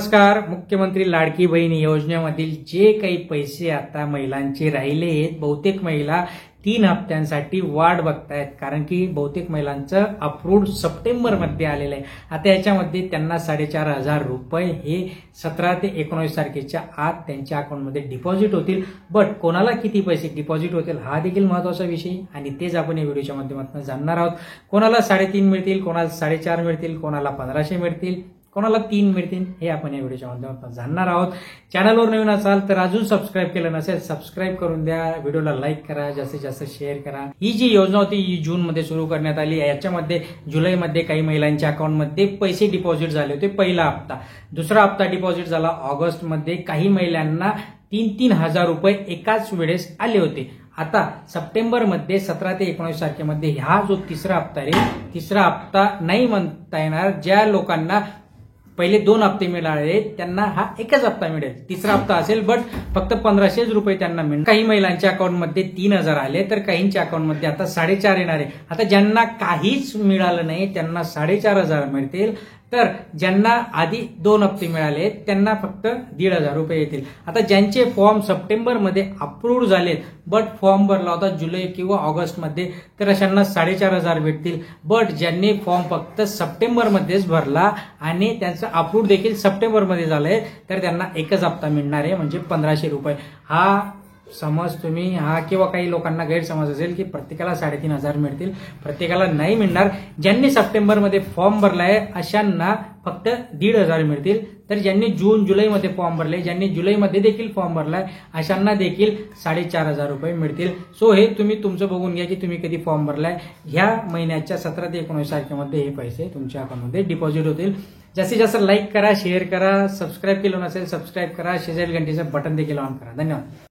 नमस्कार. मुख्यमंत्री लाडकी बहीण योजनेमधील जे काही पैसे आता महिलांचे राहिले आहेत, बहुतेक महिला 3 हप्त्यांसाठी वाट बघतायत, कारण की बहुतेक महिलांचं अप्रूव्ड सप्टेंबरमध्ये आलेलं आहे. आता याच्यामध्ये त्यांना 4,500 रुपये हे 17 ते 19 तारखेच्या आत त्यांच्या अकाउंटमध्ये डिपॉझिट होतील. बट कोणाला किती पैसे डिपॉझिट होतील हा देखील महत्वाचा विषय आणि तेच आपण या व्हिडिओच्या माध्यमातून जाणणार आहोत. कोणाला 3.5 मिळतील, कोणाला 4.5 मिळतील, कोणाला 1500 मिळतील, कोणाला 3 मिळतील, हे आपण या व्हिडिओच्या माध्यमातून जाणणार आहोत. चॅनलवर नवीन असाल तर अजून सबस्क्राईब केलं नसेल सबस्क्राईब करून द्या, व्हिडिओला लाईक करा, जास्तीत जास्त शेअर करा. ही जी योजना होती ही जूनमध्ये सुरू करण्यात आली. याच्यामध्ये जुलैमध्ये काही महिलांच्या अकाउंटमध्ये पैसे डिपॉझिट झाले होते. पहिला हप्ता, दुसरा हप्ता डिपॉझिट झाला ऑगस्टमध्ये. काही महिलांना 3-3 हजार रुपये एकाच वेळेस आले होते. आता सप्टेंबरमध्ये 17 ते 19 तारखेमध्ये हा जो तिसरा हप्ता आहे, तिसरा हप्ता नाही म्हणता येणार. ज्या लोकांना पहिले 2 हप्ते मिळाले त्यांना हा एकच हप्ता मिळेल. तिसरा हप्ता असेल बट फक्त 1500 रुपये त्यांना मिळेल. काही महिलांच्या अकाउंटमध्ये 3000 आले तर काहींच्या अकाउंटमध्ये आता 4.5 येणार आहे. आता ज्यांना काहीच मिळालं नाही त्यांना 4.5 मिळतील, तर ज्यांना आधी 2 हप्ते मिळाले त्यांना फक्त 1,500 रुपये येतील. आता ज्यांचे फॉर्म सप्टेंबरमध्ये अप्रूव्ड झालेत बट फॉर्म भरला होता जुलै किंवा ऑगस्टमध्ये, तर अशांना 4.5 भेटतील. बट ज्यांनी फॉर्म फक्त सप्टेंबरमध्येच भरला आणि त्यांचं अप्रूव्ड देखील सप्टेंबरमध्ये झालंय तर त्यांना एकच हप्ता मिळणार आहे, म्हणजे 1500 रुपये. हा समज तुम्ही हा किंवा काही लोकांना गैरसमज असेल की प्रत्येकाला 3,500 मिळतील, प्रत्येकाला नाही मिळणार. ज्यांनी सप्टेंबरमध्ये फॉर्म भरलाय अशांना फक्त 1,500 मिळतील. तर ज्यांनी जून जुलैमध्ये फॉर्म भरले, ज्यांनी जुलैमध्ये देखील फॉर्म भरलाय अशांना देखील 4,500 रुपये मिळतील. सो हे तुम्ही तुमचं बघून घ्या की तुम्ही कधी फॉर्म भरलाय. ह्या महिन्याच्या 17 ते 19 तारखेमध्ये हे पैसे तुमच्या अकाउंटमध्ये डिपॉझिट होतील. जास्तीत जास्त लाईक करा, शेअर करा, सबस्क्राईब केलं नसेल सबस्क्राईब करा, शेजारी घंटीचं बटन देखील ऑन करा. धन्यवाद.